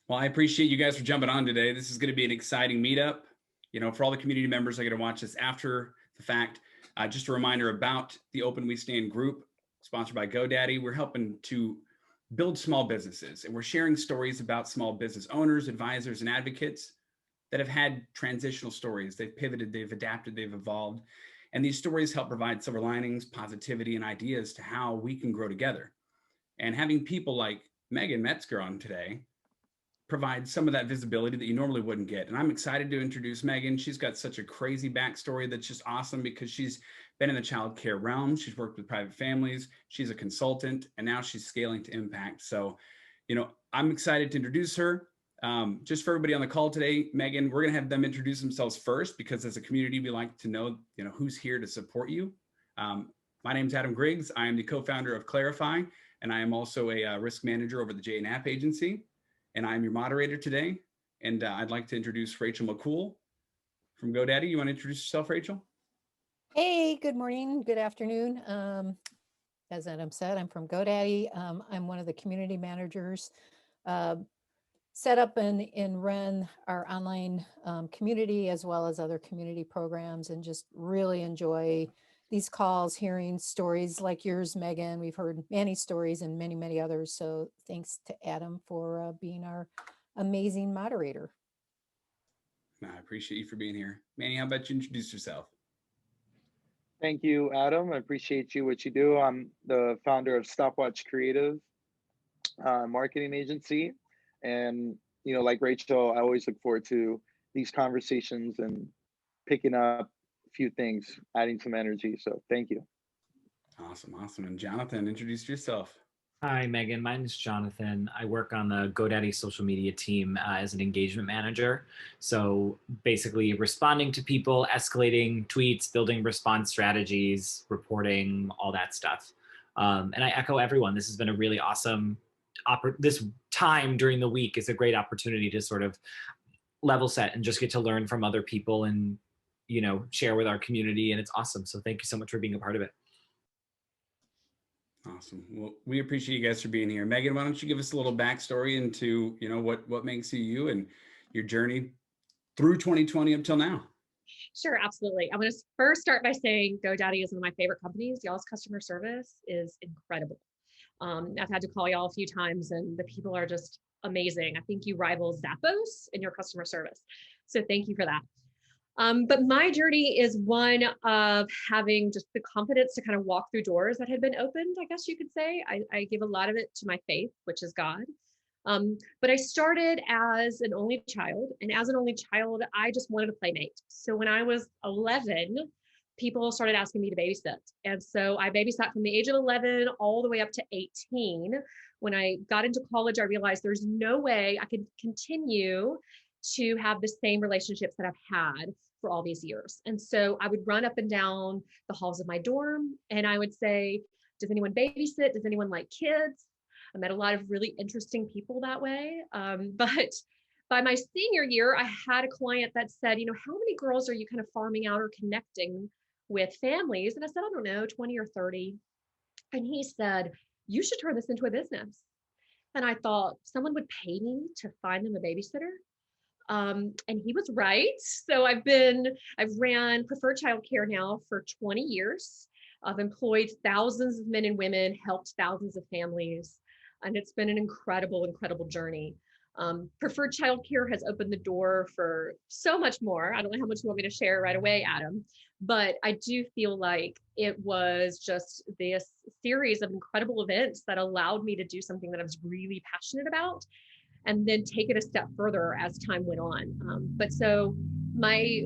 Well, I appreciate you guys for jumping on today. This is going to be an exciting meetup. For all the community members that are going to watch this after the fact, just a reminder about the Open We Stand group sponsored by GoDaddy. We're helping to build small businesses, and we're sharing stories about small business owners, advisors, and advocates that have had transitional stories. They've pivoted, they've adapted, they've evolved. And these stories help provide silver linings, positivity, and ideas to how we can grow together. And having people like Megan Metzger on today provide some of that visibility that you normally wouldn't get. And I'm excited to introduce Megan. She's got such a crazy backstory that's just awesome because she's been in the childcare realm. She's worked with private families. She's a consultant, and now she's scaling to impact. So, I'm excited to introduce her. Just for everybody on the call today, Megan, we're going to have them introduce themselves first because as a community, we like to know, who's here to support you. My name is Adam Griggs. I am the co-founder of Clarify, and I am also a risk manager over the J&App agency. And I'm your moderator today. And I'd like to introduce Rachel McCool from GoDaddy. You want to introduce yourself, Rachel? Hey, good morning, good afternoon. As Adam said, I'm from GoDaddy. I'm one of the community managers. Set up and run our online community as well as other community programs, and just really enjoy these calls, hearing stories like yours, Megan. We've heard many stories and many, many others. So thanks to Adam for being our amazing moderator. I appreciate you for being here. Manny, how about you introduce yourself? Thank you, Adam. I appreciate what you do. I'm the founder of Stopwatch Creative marketing agency. And, like Rachel, I always look forward to these conversations and picking up a few things, adding some energy. So thank you. Awesome. And Jonathan, introduce yourself. Hi, Megan. My name is Jonathan. I work on the GoDaddy social media team as an engagement manager. So basically responding to people, escalating tweets, building response strategies, reporting, all that stuff. And I echo everyone. This has been a really awesome, this time during the week is a great opportunity to sort of level set and just get to learn from other people and, share with our community. And it's awesome. So thank you so much for being a part of it. Awesome. Well, we appreciate you guys for being here. Megan, why don't you give us a little backstory into, what makes you you and your journey through 2020 up till now? Sure, absolutely. I'm going to first start by saying GoDaddy is one of my favorite companies. Y'all's customer service is incredible. I've had to call y'all a few times and the people are just amazing. I think you rival Zappos in your customer service. So thank you for that. But my journey is one of having just the confidence to kind of walk through doors that had been opened, I guess you could say. I give a lot of it to my faith, which is God. But I started as an only child, and as an only child, I just wanted a playmate. So when I was 11, people started asking me to babysit. And so I babysat from the age of 11 all the way up to 18. When I got into college, I realized there's no way I could continue to have the same relationships that I've had for all these years. And so I would run up and down the halls of my dorm and I would say, does anyone babysit? Does anyone like kids? I met a lot of really interesting people that way. But by my senior year, I had a client that said, how many girls are you kind of farming out or connecting with families? And I said, I don't know, 20 or 30. And he said, you should turn this into a business. And I thought someone would pay me to find them a babysitter. And he was right. So I've ran preferred childcare now for 20 years. I've employed thousands of men and women, helped thousands of families, and it's been an incredible, incredible journey. Preferred childcare has opened the door for so much more. I don't know how much you want me to share right away, Adam, but I do feel like it was just this series of incredible events that allowed me to do something that I was really passionate about, and then take it a step further as time went on. But so my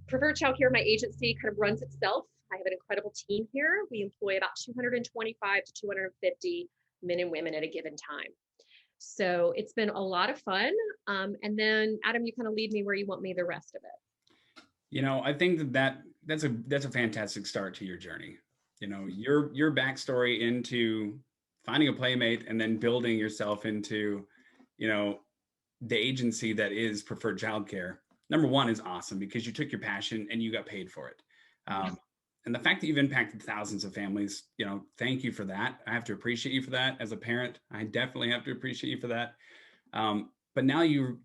preferred childcare, my agency kind of runs itself. I have an incredible team here. We employ about 225 to 250 men and women at a given time. So it's been a lot of fun. And then Adam, you kind of lead me where you want me the rest of it. I think that's a fantastic start to your journey. Your backstory into finding a playmate and then building yourself into the agency that is preferred childcare, number one, is awesome because you took your passion and you got paid for it. And the fact that you've impacted thousands of families, thank you for that. I have to appreciate you for that. As a parent, I definitely have to appreciate you for that. but now you've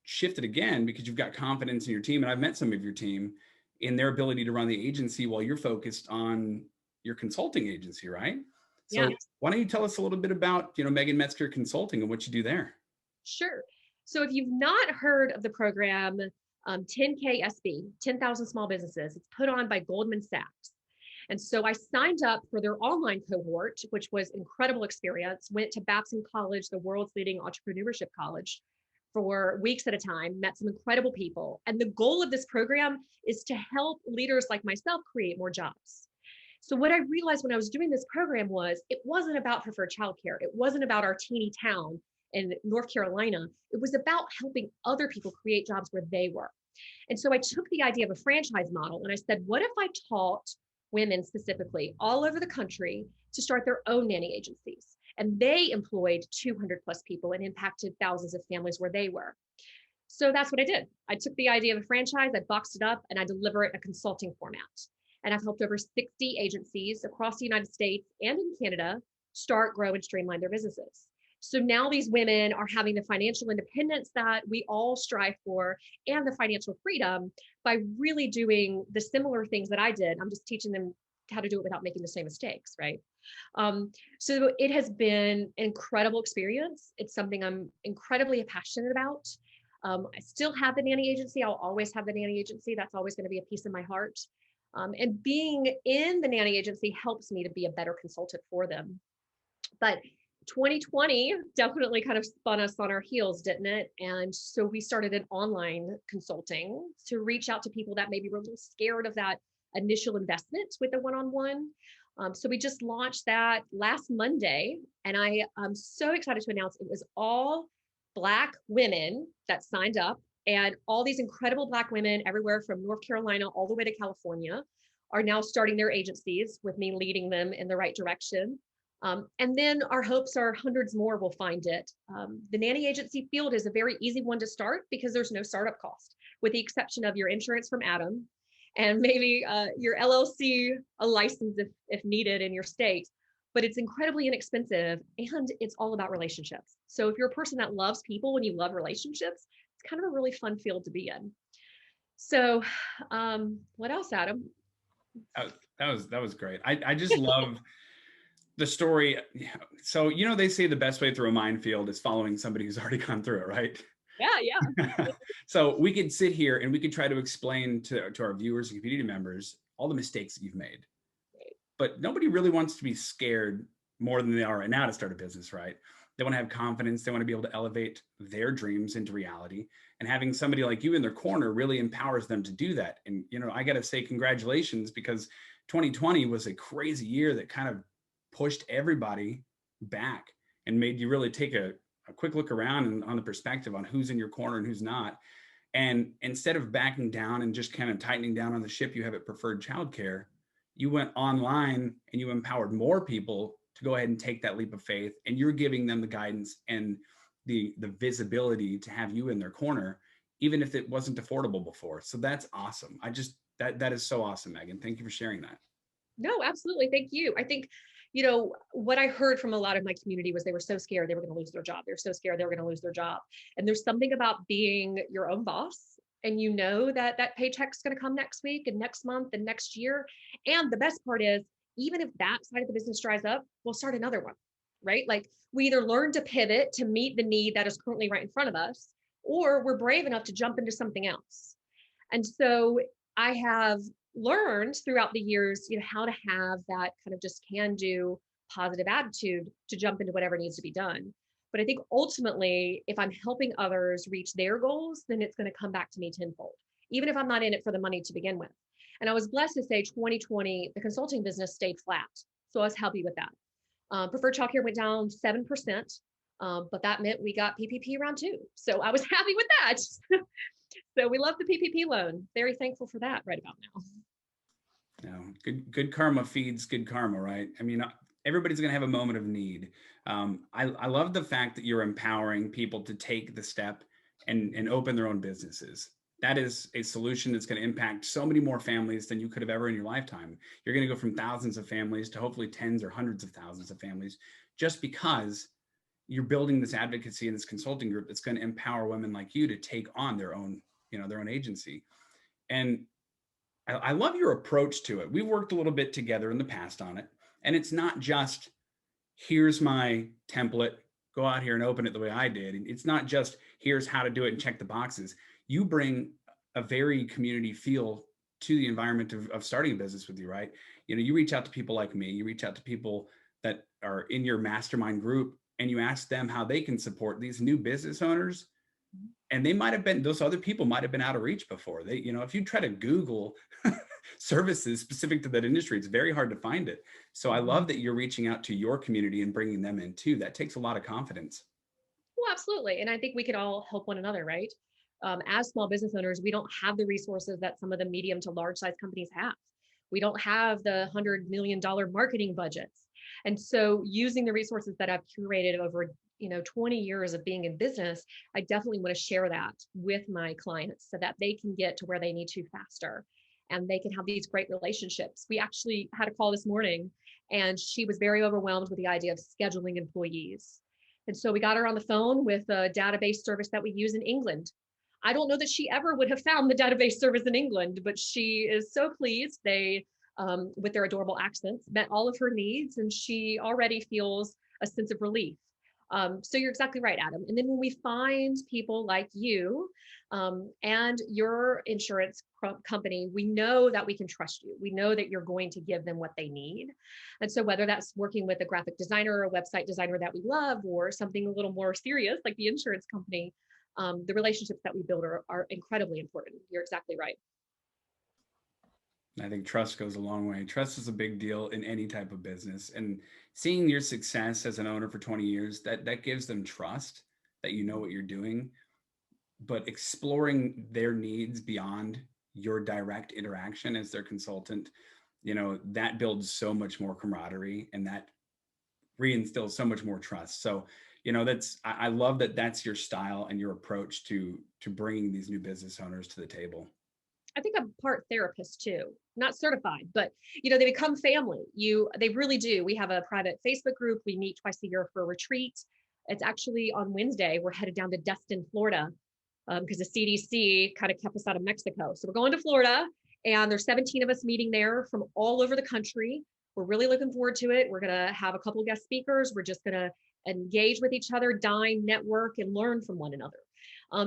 shifted again because you've got confidence in your team. And I've met some of your team in their ability to run the agency while you're focused on your consulting agency, right? So Yeah. why don't you tell us a little bit about, Megan Metzger Consulting and what you do there? Sure. So if you've not heard of the program, 10K SB, 10,000 Small Businesses, it's put on by Goldman Sachs. And so I signed up for their online cohort, which was incredible experience, went to Babson College, the world's leading entrepreneurship college, for weeks at a time, met some incredible people. And the goal of this program is to help leaders like myself create more jobs. So what I realized when I was doing this program was it wasn't about preferred childcare. It wasn't about our teeny town in North Carolina. It was about helping other people create jobs where they were. And so I took the idea of a franchise model and I said, what if I taught women specifically all over the country to start their own nanny agencies? And they employed 200 plus people and impacted thousands of families where they were. So that's what I did. I took the idea of a franchise, I boxed it up, and I deliver it in a consulting format. And I've helped over 60 agencies across the United States and in Canada start, grow, and streamline their businesses. So now these women are having the financial independence that we all strive for and the financial freedom by really doing the similar things that I did. I'm just teaching them how to do it without making the same mistakes, right? So it has been an incredible experience. It's something I'm incredibly passionate about. I still have the nanny agency. I'll always have the nanny agency. That's always going to be a piece of my heart. And being in the nanny agency helps me to be a better consultant for them. But 2020 definitely kind of spun us on our heels, didn't it? And so we started an online consulting to reach out to people that maybe were a little scared of that initial investment with the one-on-one. So we just launched that last Monday, and I'm so excited to announce it was all Black women that signed up, and all these incredible Black women everywhere from North Carolina all the way to California are now starting their agencies with me leading them in the right direction. And then our hopes are hundreds more will find it. The nanny agency field is a very easy one to start because there's no startup cost, with the exception of your insurance from Adam and maybe your LLC, a license if needed in your state. But it's incredibly inexpensive and it's all about relationships. So if you're a person that loves people and you love relationships, it's kind of a really fun field to be in. So what else, Adam? That was great. I just love the story. So, they say the best way through a minefield is following somebody who's already gone through it, right? Yeah. So we could sit here and we could try to explain to our viewers and community members all the mistakes that you've made. Right. But nobody really wants to be scared more than they are right now to start a business, right? They want to have confidence. They want to be able to elevate their dreams into reality. And having somebody like you in their corner really empowers them to do that. And, I got to say congratulations, because 2020 was a crazy year that kind of pushed everybody back and made you really take a quick look around and on the perspective on who's in your corner and who's not. And instead of backing down and just kind of tightening down on the ship you have at Preferred Childcare, you went online and you empowered more people to go ahead and take that leap of faith. And you're giving them the guidance and the visibility to have you in their corner, even if it wasn't affordable before. So that's awesome. That is so awesome, Megan. Thank you for sharing that. No, absolutely. Thank you. I think, what I heard from a lot of my community was they were so scared they were going to lose their job. They're so scared they were going to lose their job. And there's something about being your own boss, and that paycheck's going to come next week and next month and next year. And the best part is, even if that side of the business dries up, we'll start another one, right? Like, we either learn to pivot to meet the need that is currently right in front of us, or we're brave enough to jump into something else. And so I have learned throughout the years, how to have that kind of just can-do positive attitude to jump into whatever needs to be done. But I think ultimately, if I'm helping others reach their goals, then it's going to come back to me tenfold, even if I'm not in it for the money to begin with. And I was blessed to say 2020, the consulting business stayed flat. So I was happy with that. Preferred Childcare went down 7%, but that meant we got PPP round 2. So I was happy with that. So we love the PPP loan. Very thankful for that right about now. No, good karma feeds good karma, right? I mean, everybody's going to have a moment of need. I love the fact that you're empowering people to take the step and open their own businesses. That is a solution that's going to impact so many more families than you could have ever in your lifetime. You're going to go from thousands of families to hopefully tens or hundreds of thousands of families, just because you're building this advocacy and this consulting group that's going to empower women like you to take on their own, their own agency. And I love your approach to it. We've worked a little bit together in the past on it. And it's not just, here's my template, go out here and open it the way I did. It's not just, here's how to do it and check the boxes. You bring a very community feel to the environment of starting a business with you, right? You reach out to people like me, you reach out to people that are in your mastermind group, and you ask them how they can support these new business owners. And those other people might have been out of reach before. If you try to Google services specific to that industry, it's very hard to find it. So I love that you're reaching out to your community and bringing them in too. That takes a lot of confidence. Well, absolutely. And I think we could all help one another, right? As small business owners, we don't have the resources that some of the medium to large size companies have. We don't have the $100 million marketing budgets. And so using the resources that I've curated over 20 years of being in business, I definitely want to share that with my clients so that they can get to where they need to faster and they can have these great relationships. We actually had a call this morning and she was very overwhelmed with the idea of scheduling employees. And so we got her on the phone with a database service that we use in England. I don't know that she ever would have found the database service in England, but she is so pleased. They, with their adorable accents, met all of her needs, and she already feels a sense of relief. So you're exactly right, Adam. And then when we find people like you and your insurance company, we know that we can trust you. We know that you're going to give them what they need. And so whether that's working with a graphic designer or a website designer that we love, or something a little more serious like the insurance company, the relationships that we build are incredibly important. You're exactly right. I think trust goes a long way. Trust is a big deal in any type of business. And seeing your success as an owner for 20 years, that gives them trust that you know what you're doing. But exploring their needs beyond your direct interaction as their consultant, that builds so much more camaraderie, and that reinstills so much more trust. So, I love that that's your style and your approach to bringing these new business owners to the table. I think I'm part therapist too, not certified, but they become family. They really do. We have a private Facebook group. We meet twice a year for a retreat. It's actually on Wednesday. We're headed down to Destin, Florida, because the CDC kind of kept us out of Mexico. So we're going to Florida, and there's 17 of us meeting there from all over the country. We're really looking forward to it. We're going to have a couple of guest speakers. We're just going to engage with each other, dine, network, and learn from one another.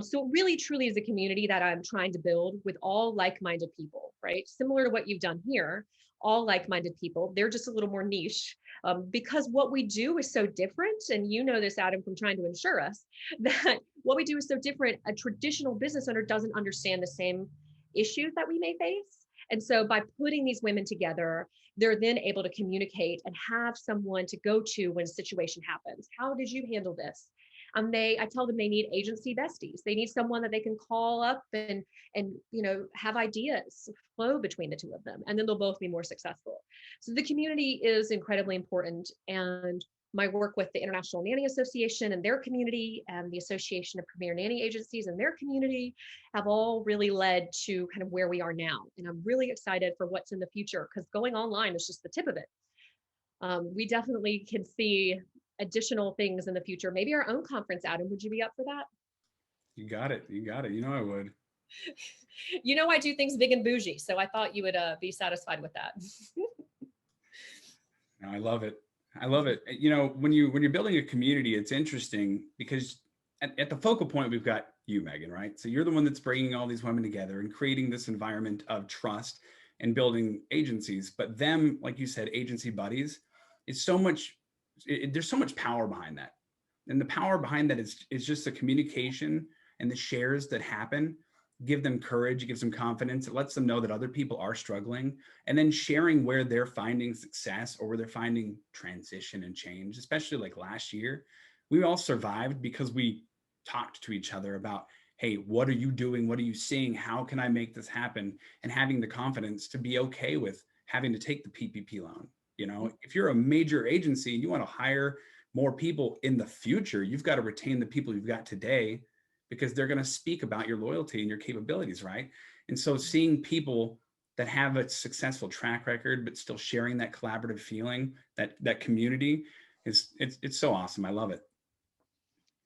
So it really truly is a community that I'm trying to build with all like-minded people, right? Similar to what you've done here, all like-minded people. They're just a little more niche because what we do is so different. And you know this, Adam, from trying to insure us, that what we do is so different. A traditional business owner doesn't understand the same issues that we may face. And so by putting these women together, they're then able to communicate and have someone to go to when a situation happens. How did you handle this? I tell them they need agency besties. They need someone that they can call up and have ideas flow between the two of them, and then they'll both be more successful. So the community is incredibly important, and my work with the International Nanny Association and their community, and the Association of Premier Nanny Agencies and their community, have all really led to kind of where we are now. And I'm really excited for what's in the future, because going online is just the tip of it. We definitely can see additional things in the future. Maybe our own conference, Adam. Would you be up for that? You got it. I would. I do things big and bougie, so I thought you would be satisfied with that. No, I love it. When you're building a community, it's interesting because at the focal point, we've got you, Megan, right? So you're the one that's bringing all these women together and creating this environment of trust and building agencies. But them, like you said, agency buddies, it's so much. There's so much power behind that. And the power behind that is just the communication and the shares that happen, give them courage, it gives them confidence. It lets them know that other people are struggling, and then sharing where they're finding success or where they're finding transition and change. Especially like last year, we all survived because we talked to each other about, hey, what are you doing? What are you seeing? How can I make this happen? And having the confidence to be okay with having to take the PPP loan. If you're a major agency and you want to hire more people in the future, you've got to retain the people you've got today, because they're going to speak about your loyalty and your capabilities, right? And so seeing people that have a successful track record, but still sharing that collaborative feeling, that community it's so awesome. I love it.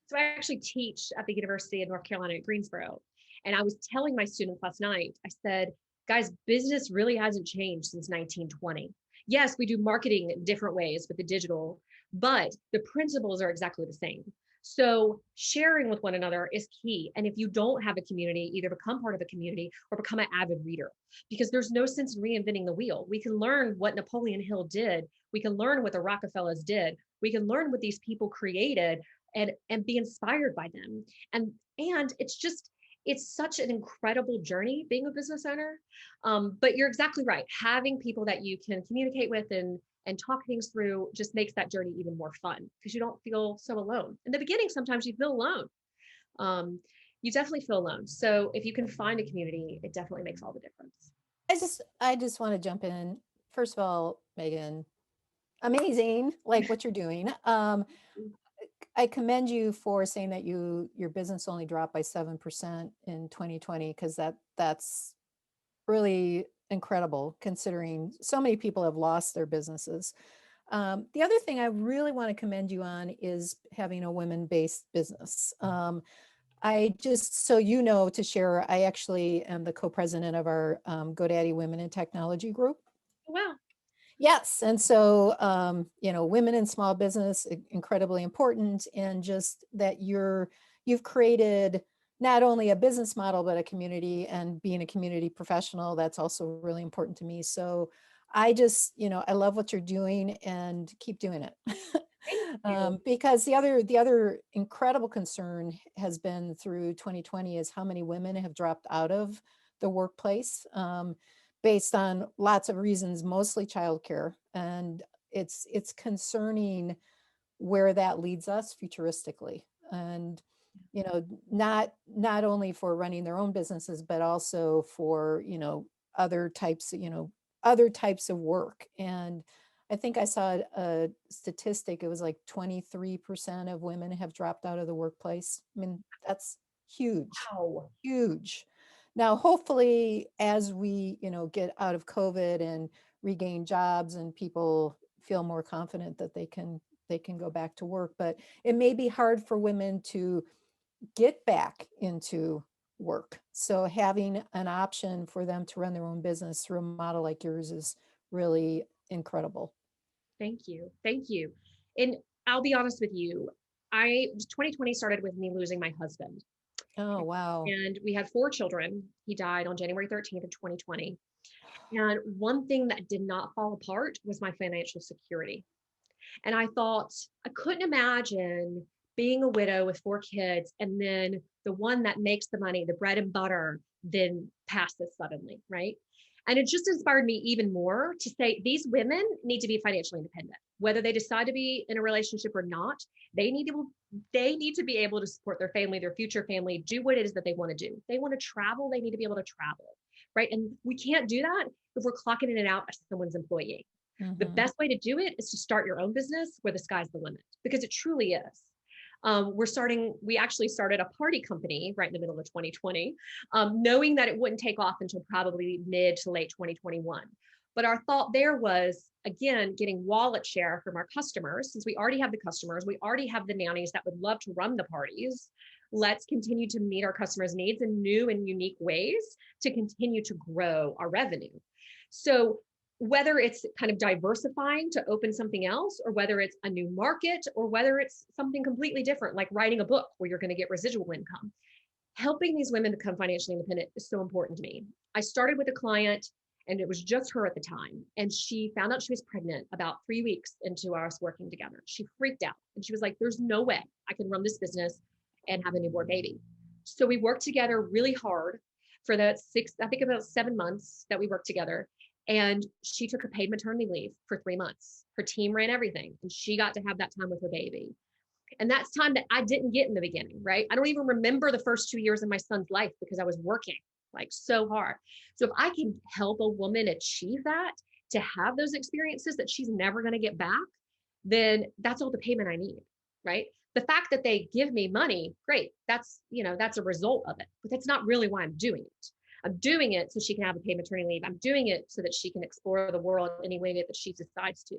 So I actually teach at the University of North Carolina at Greensboro. And I was telling my students last night, I said, guys, business really hasn't changed since 1920. Yes, we do marketing in different ways with the digital, but the principles are exactly the same. So sharing with one another is key. And if you don't have a community, either become part of a community or become an avid reader, because there's no sense in reinventing the wheel. We can learn what Napoleon Hill did. We can learn what the Rockefellers did. We can learn what these people created and be inspired by them. And it's such an incredible journey being a business owner. But you're exactly right. Having people that you can communicate with and talk things through just makes that journey even more fun because you don't feel so alone. In the beginning, sometimes you feel alone. You definitely feel alone. So if you can find a community, it definitely makes all the difference. I just want to jump in. First of all, Megan, amazing, like what you're doing. I commend you for saying that your business only dropped by 7% in 2020 because that's really incredible considering so many people have lost their businesses. The other thing I really want to commend you on is having a women-based business. I just, so you know, to share, I actually am the co-president of our GoDaddy Women in Technology group. Wow. Yes. And so, you know, women in small business, incredibly important. And just that you've created not only a business model, but a community, and being a community professional, that's also really important to me. So I just, you know, I love what you're doing and keep doing it. Because the other incredible concern has been through 2020 is how many women have dropped out of the workplace. Based on lots of reasons, mostly childcare. And it's concerning where that leads us futuristically. And, you know, not only for running their own businesses, but also for, you know, other types of work. And I think I saw a statistic, it was like 23% of women have dropped out of the workplace. I mean, that's huge, Wow. huge. Now, hopefully, as we, you know, get out of COVID and regain jobs and people feel more confident that they can go back to work, but it may be hard for women to get back into work. So having an option for them to run their own business through a model like yours is really incredible. Thank you. Thank you. And I'll be honest with you, 2020 started with me losing my husband. Oh, wow. And we had 4 children. He died on January 13th of 2020. And one thing that did not fall apart was my financial security. And I thought, I couldn't imagine being a widow with 4 kids and then the one that makes the money, the bread and butter, then passes suddenly, right? And it just inspired me even more to say these women need to be financially independent. Whether they decide to be in a relationship or not, they need to be able to support their family, their future family, do what it is that they want to do. They want to travel, they need to be able to travel, right? And we can't do that if we're clocking in and out as someone's employee. The best way to do it is to start your own business where the sky's the limit, because it truly is. We actually started a party company right in the middle of 2020, knowing that it wouldn't take off until probably mid to late 2021. But our thought there was, again, getting wallet share from our customers. Since we already have the customers, we already have the nannies that would love to run the parties. Let's continue to meet our customers' needs in new and unique ways to continue to grow our revenue. So whether it's kind of diversifying to open something else, or whether it's a new market, or whether it's something completely different, like writing a book where you're going to get residual income, helping these women become financially independent is so important to me. I started with a client and it was just her at the time. And she found out she was pregnant about 3 weeks into us working together. She freaked out and she was like, there's no way I can run this business and have a newborn baby. So we worked together really hard for that about 7 months that we worked together. And she took a paid maternity leave for 3 months. Her team ran everything and she got to have that time with her baby. And that's time that I didn't get in the beginning, right? I don't even remember the first 2 years of my son's life because I was working like so hard. So if I can help a woman achieve that, to have those experiences that she's never going to get back, then that's all the payment I need, right? The fact that they give me money, great. That's a result of it, but that's not really why I'm doing it. I'm doing it so she can have a paid maternity leave. I'm doing it so that she can explore the world any way that she decides to.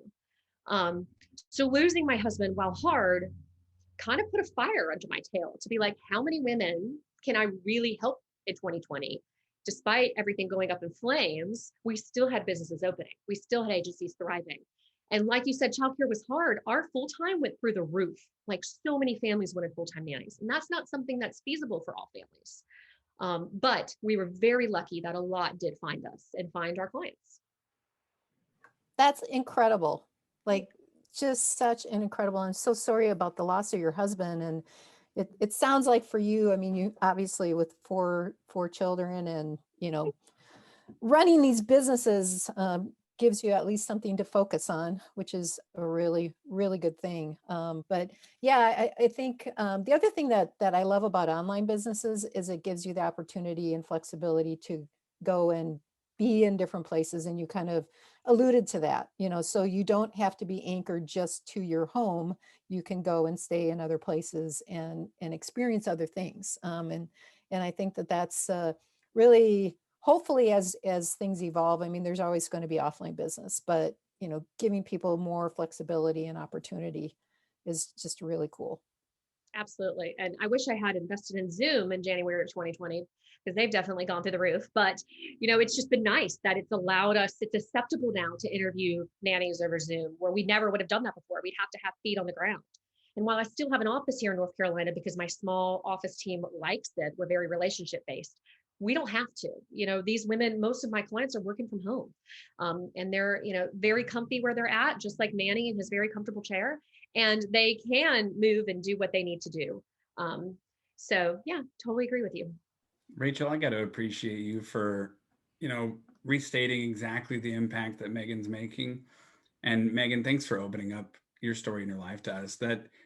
So losing my husband, while hard, kind of put a fire under my tail to be like, how many women can I really help in 2020? Despite everything going up in flames, we still had businesses opening. We still had agencies thriving. And like you said, childcare was hard. Our full-time went through the roof. Like so many families wanted full-time nannies. And that's not something that's feasible for all families. But we were very lucky that a lot did find us and find our clients. That's incredible. Like just such an incredible, I'm so sorry about the loss of your husband. And it sounds like for you, I mean, you obviously with four children and, you know, running these businesses gives you at least something to focus on, which is a really, really good thing. But yeah, I think the other thing that I love about online businesses is it gives you the opportunity and flexibility to go and be in different places. And you kind of alluded to that, you know, so you don't have to be anchored just to your home. You can go and stay in other places and experience other things. And I think that that's really, hopefully as things evolve, I mean, there's always going to be offline business, but you know, giving people more flexibility and opportunity is just really cool. Absolutely. And I wish I had invested in Zoom in January of 2020 because they've definitely gone through the roof. But, you know, it's just been nice that it's allowed us, it's acceptable now to interview nannies over Zoom where we never would have done that before. We'd have to have feet on the ground. And while I still have an office here in North Carolina because my small office team likes it, we're very relationship based. We don't have to, you know, these women, most of my clients are working from home and they're, you know, very comfy where they're at, just like Manny in his very comfortable chair, and they can move and do what they need to do. So yeah, totally agree with you. Rachel, I got to appreciate you for, you know, restating exactly the impact that Megan's making. And Megan, thanks for opening up your story in your life to us.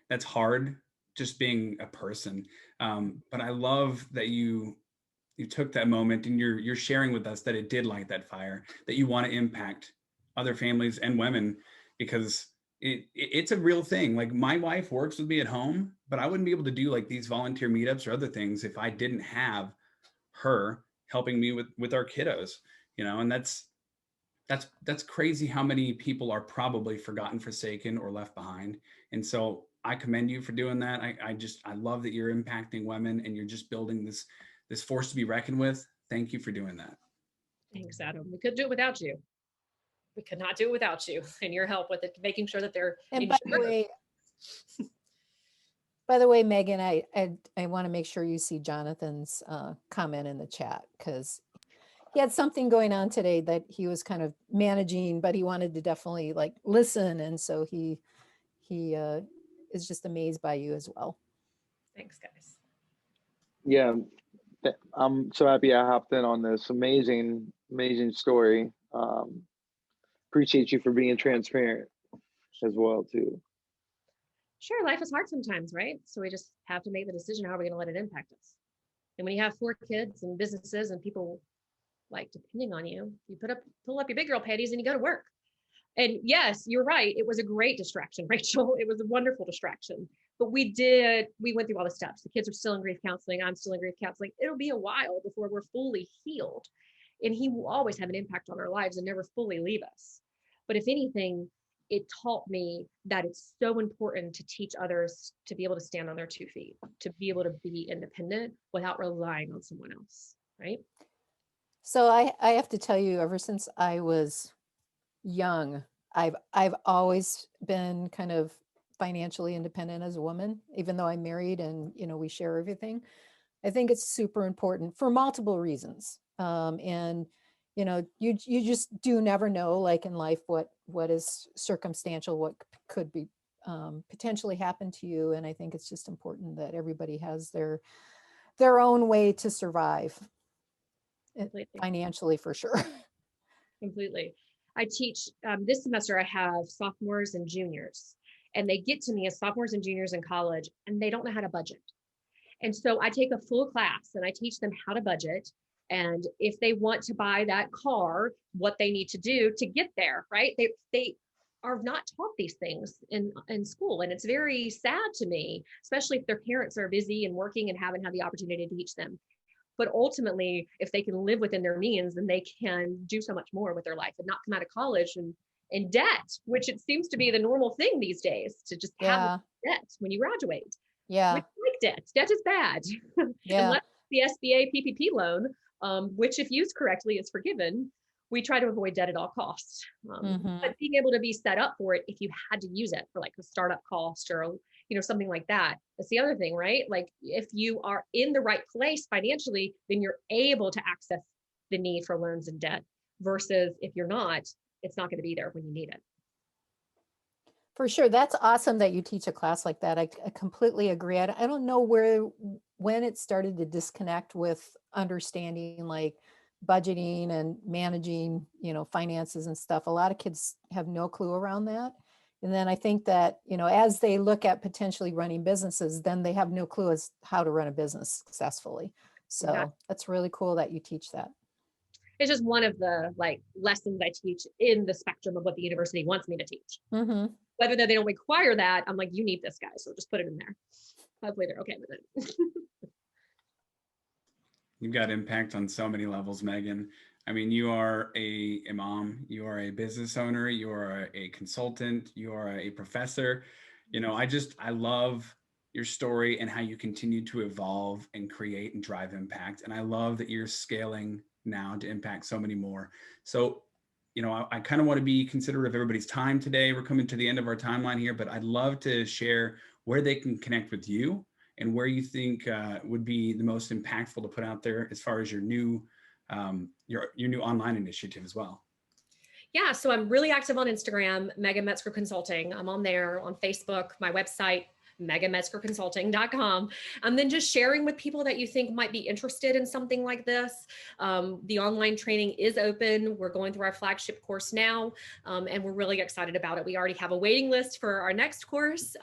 That's hard, just being a person. But I love that you took that moment and you're sharing with us that it did light that fire, that you want to impact other families and women because it's a real thing. Like my wife works with me at home, but I wouldn't be able to do like these volunteer meetups or other things if I didn't have her helping me with our kiddos, you know, and that's crazy how many people are probably forgotten, forsaken, or left behind. And so I commend you for doing that. I love that you're impacting women and you're just building this force to be reckoned with. Thank you for doing that. Thanks, Adam. We couldn't do it without you. We could not do it without you and your help with it, making sure that they're And by the way, Megan, I want to make sure you see Jonathan's comment in the chat because he had something going on today that he was kind of managing, but he wanted to definitely like listen. And so he is just amazed by you as well. Thanks, guys. Yeah, I'm so happy I hopped in on this amazing story. Appreciate you for being transparent as well too. Sure, life is hard sometimes, right? So we just have to make the decision how are we going to let it impact us. And when you have 4 kids and businesses and people like depending on you, you pull up your big girl panties and you go to work. And yes, you're right. It was a great distraction, Rachel. It was a wonderful distraction. But we went through all the steps. The kids are still in grief counseling. I'm still in grief counseling. It'll be a while before we're fully healed. And he will always have an impact on our lives and never fully leave us. But if anything, it taught me that it's so important to teach others to be able to stand on their 2 feet, to be able to be independent without relying on someone else, right? So I have to tell you, ever since I was young, I've always been kind of financially independent as a woman, even though I'm married and, you know, we share everything. I think it's super important for multiple reasons. And, you know, you just do never know, like in life, what is circumstantial, what could be potentially happen to you. And I think it's just important that everybody has their own way to survive financially, for sure. Completely. I teach this semester, I have sophomores and juniors, and they get to me as sophomores and juniors in college, and they don't know how to budget. And so I take a full class and I teach them how to budget. And if they want to buy that car, what they need to do to get there, right? They are not taught these things in school. And it's very sad to me, especially if their parents are busy and working and haven't had the opportunity to teach them. But ultimately, if they can live within their means, then they can do so much more with their life and not come out of college and in debt, which it seems to be the normal thing these days to just have debt when you graduate. Yeah. We don't like debt. Debt is bad. Yeah. Unless the SBA PPP loan, which if used correctly is forgiven, we try to avoid debt at all costs. But being able to be set up for it if you had to use it for like a startup cost or, something like that. That's the other thing, right? Like if you are in the right place financially, then you're able to access the need for loans and debt versus if you're not, it's not going to be there when you need it. For sure. That's awesome that you teach a class like that. I completely agree. I don't know when it started to disconnect with understanding like budgeting and managing, finances and stuff. A lot of kids have no clue around that. And then I think that, as they look at potentially running businesses, then they have no clue as how to run a business successfully. So that's really cool that you teach that. It's just one of the like lessons I teach in the spectrum of what the university wants me to teach. Whether they don't require that, I'm like, you need this, guy, so just put it in there. Hopefully they're okay with it. You've got impact on so many levels, Megan. I mean, you are a mom, you are a business owner, you are a consultant, you are a professor. I love your story and how you continue to evolve and create and drive impact. And I love that you're scaling now to impact so many more. So, I kind of want to be considerate of everybody's time today. We're coming to the end of our timeline here, but I'd love to share where they can connect with you and where you think would be the most impactful to put out there as far as your new online initiative as well. Yeah, so I'm really active on Instagram, Megan Metzger Consulting. I'm on there, on Facebook, my website, megametzgerconsulting.com. And then just sharing with people that you think might be interested in something like this. The online training is open. We're going through our flagship course now, and we're really excited about it. We already have a waiting list for our next course,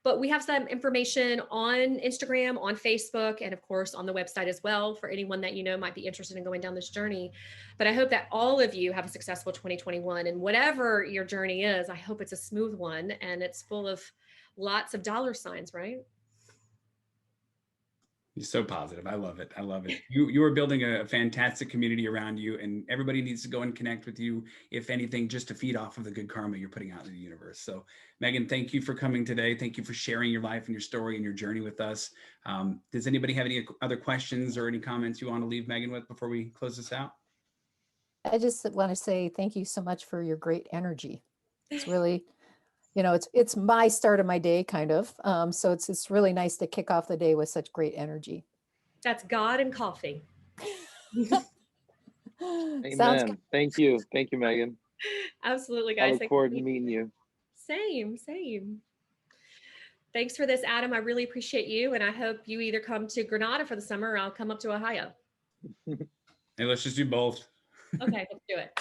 but we have some information on Instagram, on Facebook, and of course on the website as well for anyone that might be interested in going down this journey. But I hope that all of you have a successful 2021, and whatever your journey is, I hope it's a smooth one and it's full of lots of dollar signs, right? You're so positive. I love it. I love it. You are building a fantastic community around you, and everybody needs to go and connect with you, if anything, just to feed off of the good karma you're putting out in the universe. So Megan, thank you for coming today. Thank you for sharing your life and your story and your journey with us. Does anybody have any other questions or any comments you want to leave Megan with before we close this out? I just want to say thank you so much for your great energy. It's really, it's my start of my day kind of. So it's really nice to kick off the day with such great energy. That's God and coffee. Amen. Thank you. Thank you, Megan. Absolutely, guys. I look forward to meeting you. Same. Thanks for this, Adam. I really appreciate you. And I hope you either come to Granada for the summer or I'll come up to Ohio. Hey, let's just do both. Okay, let's do it.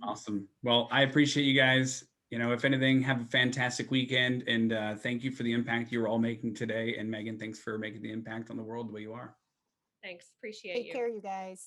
Awesome. Well, I appreciate you guys. If anything, have a fantastic weekend. And thank you for the impact you were all making today. And Megan, thanks for making the impact on the world the way you are. Thanks. Appreciate you. Take care, you guys.